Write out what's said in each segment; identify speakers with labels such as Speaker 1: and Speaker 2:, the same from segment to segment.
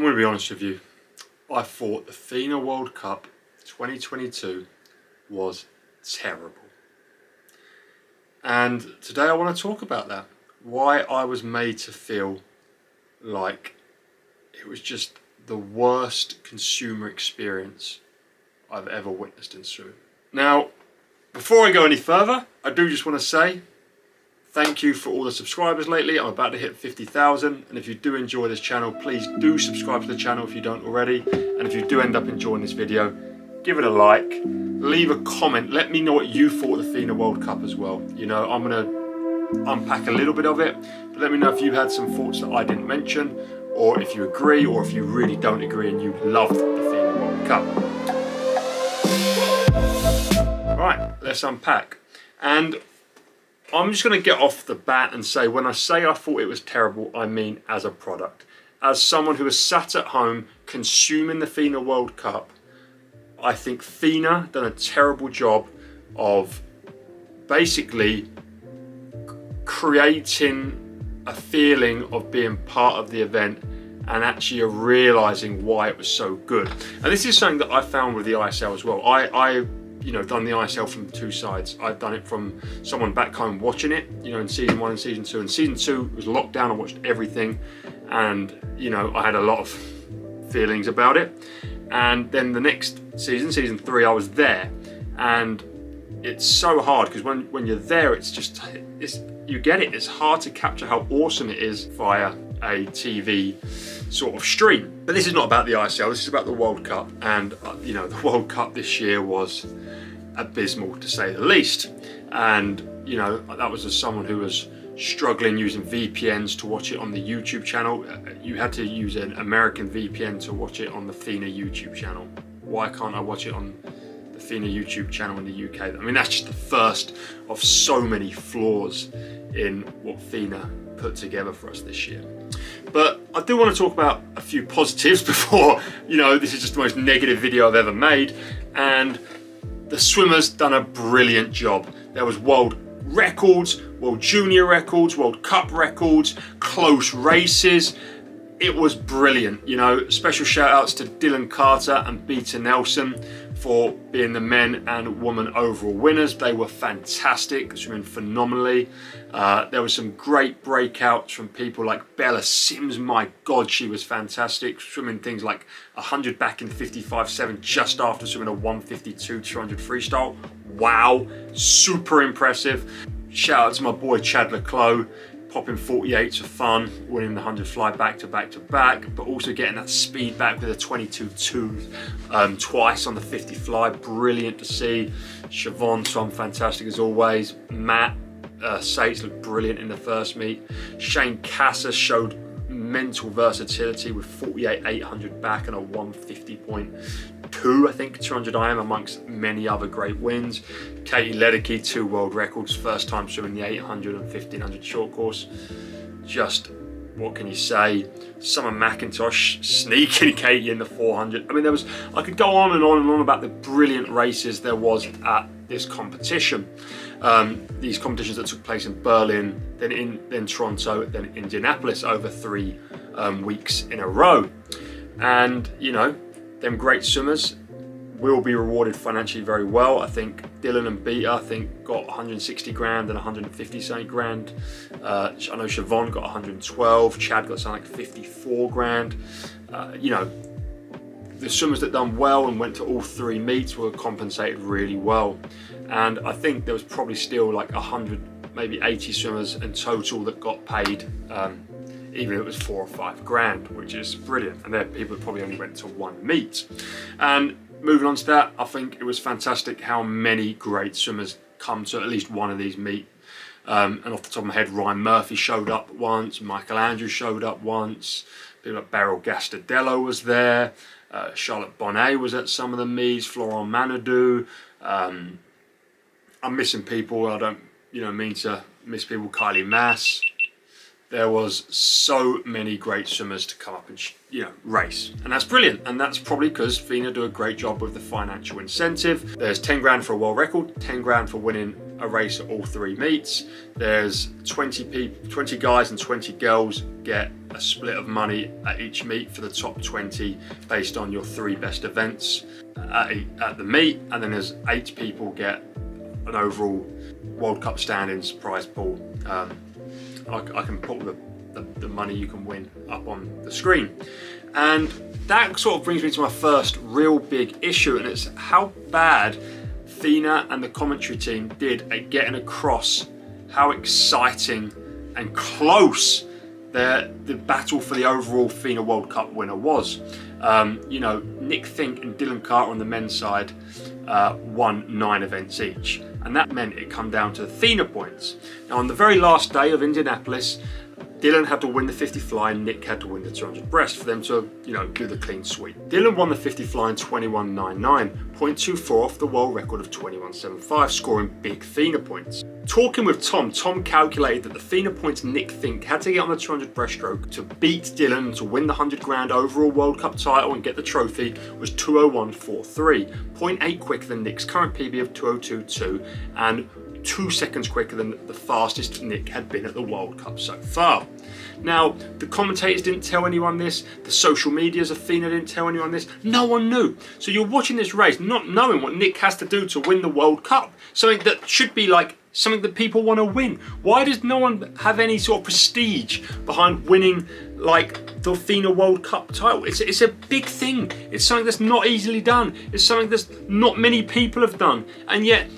Speaker 1: I'm going to be honest with you, I thought the FINA World Cup 2022 was terrible. And today I want to talk about that. Why I was made to feel like it was just the worst consumer experience I've ever witnessed in swimming. Now, before I go any further, I do just want to say thank you for all the subscribers lately. I'm about to hit 50,000, and if you do enjoy this channel, please do subscribe to the channel if you don't already. And if you do end up enjoying this video, give it a like, leave a comment, let me know what you thought of the FINA World Cup as well. You know, I'm going to unpack a little bit of it, but let me know if you had some thoughts that I didn't mention, or if you agree, or if you really don't agree and you loved the FINA World Cup. Right, let's unpack. And I'm just going to get off the bat and say, when I say I thought it was terrible, I mean as a product. As someone who has sat at home consuming the FINA World Cup, I think FINA done a terrible job of basically creating a feeling of being part of the event and actually realising why it was so good. And this is something that I found with the ISL as well. I you know, done the ISL from two sides. I've done it from someone back home watching it, you know, in season 1 and season 2. And season 2 was locked down, I watched everything, and you know, I had a lot of feelings about it. And then the next season, season 3, I was there, and it's so hard because when you're there, it's just, you get it. It's hard to capture how awesome it is via a TV sort of stream. But this is not about the ISL, this is about the World Cup. And you know, the World Cup this year was abysmal, to say the least. And you know, that was as someone who was struggling using VPNs to watch it on the YouTube channel. You had to use an American VPN to watch it on the FINA YouTube channel. Why can't I watch it on the FINA YouTube channel in the UK? I mean, that's just the first of so many flaws in what FINA put together for us this year. But I do want to talk about a few positives before, you know, this is just the most negative video I've ever made. And the swimmers done a brilliant job. There was world records, world junior records, World Cup records, close races. It was brilliant. You know, special shout outs to Dylan Carter and Beta Nelson for being the men and woman overall winners. They were fantastic, swimming phenomenally. There were some great breakouts from people like Bella Sims. My God, she was fantastic, swimming things like 100 back in 55.7 just after swimming a 152 200 freestyle. Wow, super impressive. Shout out to my boy Chad Leclos, popping 48s for fun, winning the 100 fly back to back to back, but also getting that speed back with a 22.2 twice on the 50 fly. Brilliant to see. Siobhan swam fantastic as always. Matt Sates looked brilliant in the first meet. Shane Cassis showed mental versatility with 48 800 back and a 150.2, I think, 200 IM, amongst many other great wins. Katie Ledecky, 2 world records, first time swimming the 800 and 1500 short course. Just, what can you say? Summer McIntosh sneaking Katie in the 400. I mean, I could go on and on and on about the brilliant races there was at this competition. These competitions that took place in Berlin, then Toronto, then Indianapolis, over 3 weeks in a row. And you know, them great swimmers will be rewarded financially very well. I think Dylan and Beta, I think, got 160 grand and 150 something grand. I know Siobhan got 112, Chad got something like 54 grand. You know, the swimmers that done well and went to all 3 meets were compensated really well. And I think there was probably still like 100, maybe 80 swimmers in total that got paid, even if it was 4 or 5 grand, which is brilliant. And there are people that probably only went to 1 meet. And moving on to that, I think it was fantastic how many great swimmers come to at least one of these meets. And off the top of my head, Ryan Murphy showed up once, Michael Andrews showed up once, people like Beryl Gastadello was there, Charlotte Bonnet was at some of the meets, Florent Manadou. I'm missing people, I don't, you know, mean to miss people. Kylie Mass. There was so many great swimmers to come up and, you know, race. And that's brilliant. And that's probably because FINA do a great job with the financial incentive. There's 10 grand for a world record, 10 grand for winning a race at all 3 meets. There's 20 guys and 20 girls get a split of money at each meet for the top 20 based on your 3 best events at the meet, and then there's 8 people get an overall World Cup standings prize pool. I can put the money you can win up on the screen. And that sort of brings me to my first real big issue, and it's how bad FINA and the commentary team did at getting across how exciting and close the battle for the overall FINA World Cup winner was. You know, Nick Fink and Dylan Carter on the men's side won 9 events each, and that meant it come down to FINA points. Now, on the very last day of Indianapolis, Dylan had to win the 50 fly and Nick had to win the 200 breast for them to, you know, do the clean sweep. Dylan won the 50 fly in 21.99, 0.24 off the world record of 21.75, scoring big FINA points. Talking with Tom calculated that the FINA points Nick Fink had to get on the 200 breaststroke to beat Dylan to win the 100 grand overall World Cup title and get the trophy was 2:01.43, 0.8 quicker than Nick's current PB of 2:02.2 and 2 seconds quicker than the fastest Nick had been at the World Cup so far. Now, the commentators didn't tell anyone this, the social medias of FINA didn't tell anyone this, no one knew. So you're watching this race not knowing what Nick has to do to win the World Cup, something that should be like something that people want to win. Why does no one have any sort of prestige behind winning like the FINA World Cup title? It's a big thing. It's something that's not easily done. It's something that's not many people have done, and yet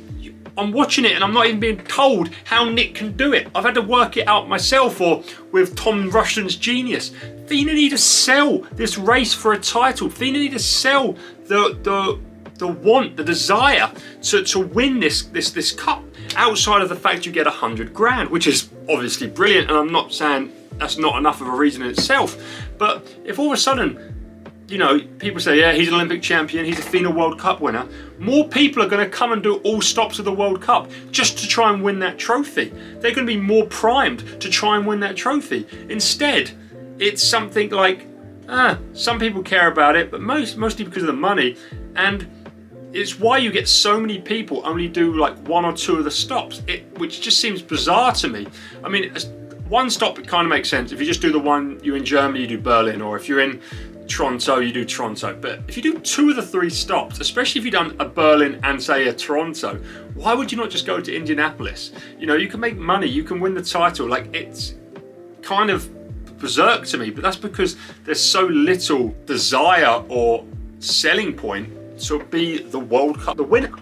Speaker 1: I'm watching it and I'm not even being told how Nick can do it. I've had to work it out myself or with Tom Rushton's genius. FINA need to sell this race for a title. FINA need to sell the want, the desire to win this cup, outside of the fact you get 100 grand, which is obviously brilliant, and I'm not saying that's not enough of a reason in itself. But if all of a sudden, you know, people say, yeah, he's an Olympic champion, he's a FINA World Cup winner, more people are going to come and do all stops of the World Cup just to try and win that trophy. They're going to be more primed to try and win that trophy. Instead, it's something like, some people care about it, but mostly because of the money, and it's why you get so many people only do like 1 or 2 of the stops, which just seems bizarre to me. I mean, one stop, it kind of makes sense. If you just do the one, you're in Germany, you do Berlin, or if you're in Toronto, you do Toronto. But if you do 2 of the 3 stops, especially if you've done a Berlin and say a Toronto, why would you not just go to Indianapolis? You know, you can make money, you can win the title. Like, it's kind of berserk to me, but that's because there's so little desire or selling point to be the World Cup, the winner.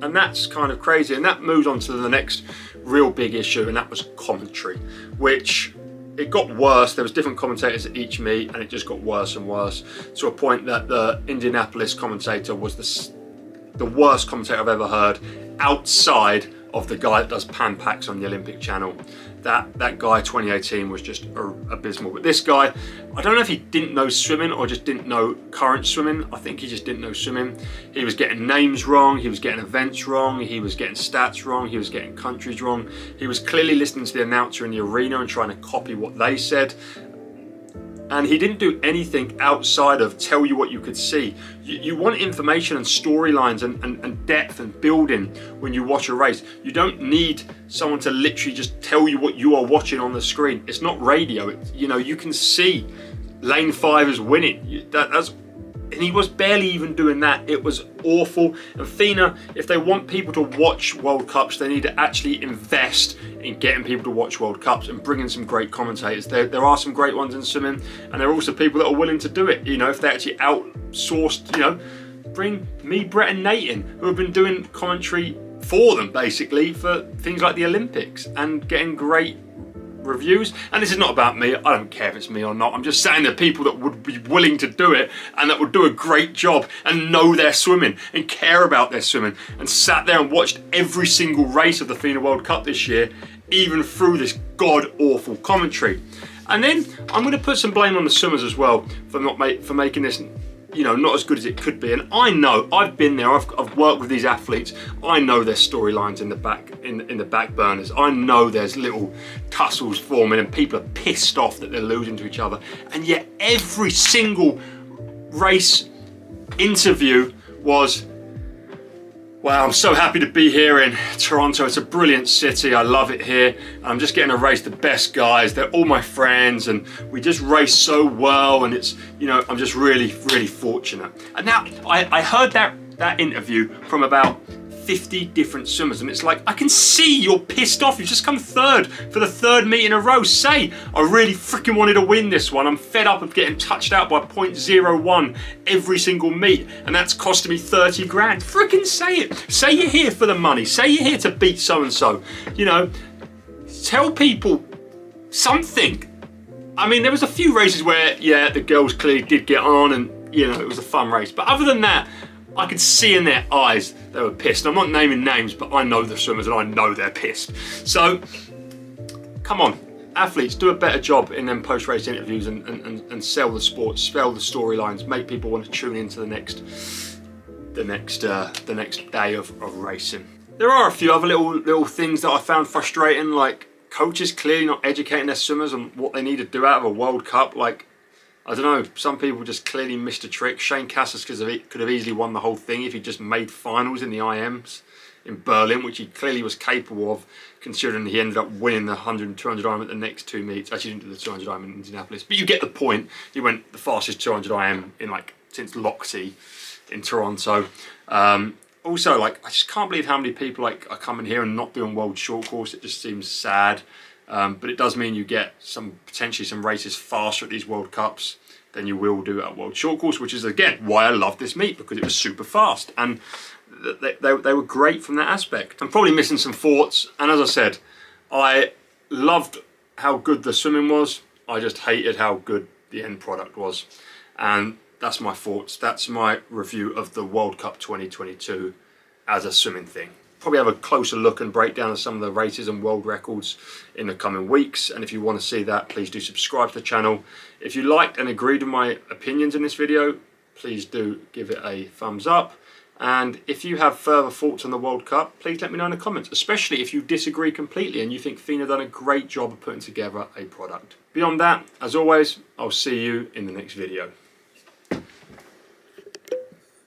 Speaker 1: And that's kind of crazy. And that moves on to the next real big issue, and that was commentary, which it got worse. There was different commentators at each meet, and it just got worse and worse, to a point that the Indianapolis commentator was the worst commentator I've ever heard, outside of the guy that does pan packs on the Olympic channel. That guy 2018 was just abysmal. But this guy, I don't know if he didn't know swimming or just didn't know current swimming. I think he just didn't know swimming. He was getting names wrong, he was getting events wrong, he was getting stats wrong, he was getting countries wrong. He was clearly listening to the announcer in the arena and trying to copy what they said. And he didn't do anything outside of tell you what you could see. You want information and storylines and depth and building when you watch a race. You don't need someone to literally just tell you what you are watching on the screen. It's not radio. You know, you can see lane 5 is winning. And he was barely even doing that. It was awful. And FINA, if they want people to watch World Cups, they need to actually invest in getting people to watch World Cups and bringing some great commentators. There are some great ones in swimming, and there are also people that are willing to do it. You know, if they actually outsourced, you know, bring me, Brett and Nate in, who have been doing commentary for them, basically, for things like the Olympics, and getting great reviews. And this is not about me, I don't care if it's me or not, I'm just saying there are people that would be willing to do it and that would do a great job and know their swimming and care about their swimming, and sat there and watched every single race of the FINA World Cup this year, even through this god-awful commentary. And then I'm going to put some blame on the swimmers as well for making this, you know, not as good as it could be. And I know, I've been there, I've worked with these athletes, I know there's storylines in the back burners. I know there's little tussles forming and people are pissed off that they're losing to each other. And yet every single race interview was, Wow, I'm so happy to be here in Toronto. It's a brilliant city. I love it here. I'm just getting to race the best guys. They're all my friends and we just race so well, and it's, you know, I'm just really fortunate. And now I heard that interview from about 50 different swimmers, and it's like, I can see you're pissed off. You've just come third for the third meet in a row. Say, I really freaking wanted to win this one. I'm fed up of getting touched out by 0.01 every single meet, and that's costing me 30 grand. Freaking say it. Say you're here for the money. Say you're here to beat so-and-so. You know, tell people something. I mean, there was a few races where, yeah, the girls clearly did get on and, you know, it was a fun race. But other than that, I could see in their eyes they were pissed. I'm not naming names, but I know the swimmers and I know they're pissed. So, come on, athletes, do a better job in them post-race interviews and sell the sport, sell the storylines, make people want to tune into the next day of racing. There are a few other little things that I found frustrating, like coaches clearly not educating their swimmers on what they need to do out of a World Cup. Like, I don't know, some people just clearly missed a trick. Shane Cassis could have easily won the whole thing if he just made finals in the IMs in Berlin, which he clearly was capable of, considering he ended up winning the 100 and 200 IM at the next two meets. Actually, he didn't do the 200 IM in Indianapolis, but you get the point. He went the fastest 200 IM in, like, since Loxie in Toronto. Also, like, I just can't believe how many people, like, are coming here and not doing World Short Course. It just seems sad. But it does mean you get potentially some races faster at these World Cups than you will do at World Short Course, which is again why I love this meet, because it was super fast and they were great from that aspect. I'm probably missing some thoughts, and as I said, I loved how good the swimming was. I just hated how good the end product was, and that's my thoughts. That's my review of the World Cup 2022 as a swimming thing. Probably have a closer look and breakdown of some of the races and world records in the coming weeks, and if you want to see that, please do subscribe to the channel. If you liked and agreed with my opinions in this video, please do give it a thumbs up, and if you have further thoughts on the World Cup, please let me know in the comments, especially if you disagree completely and you think FINA done a great job of putting together a product. Beyond that, as always, I'll see you in the next video.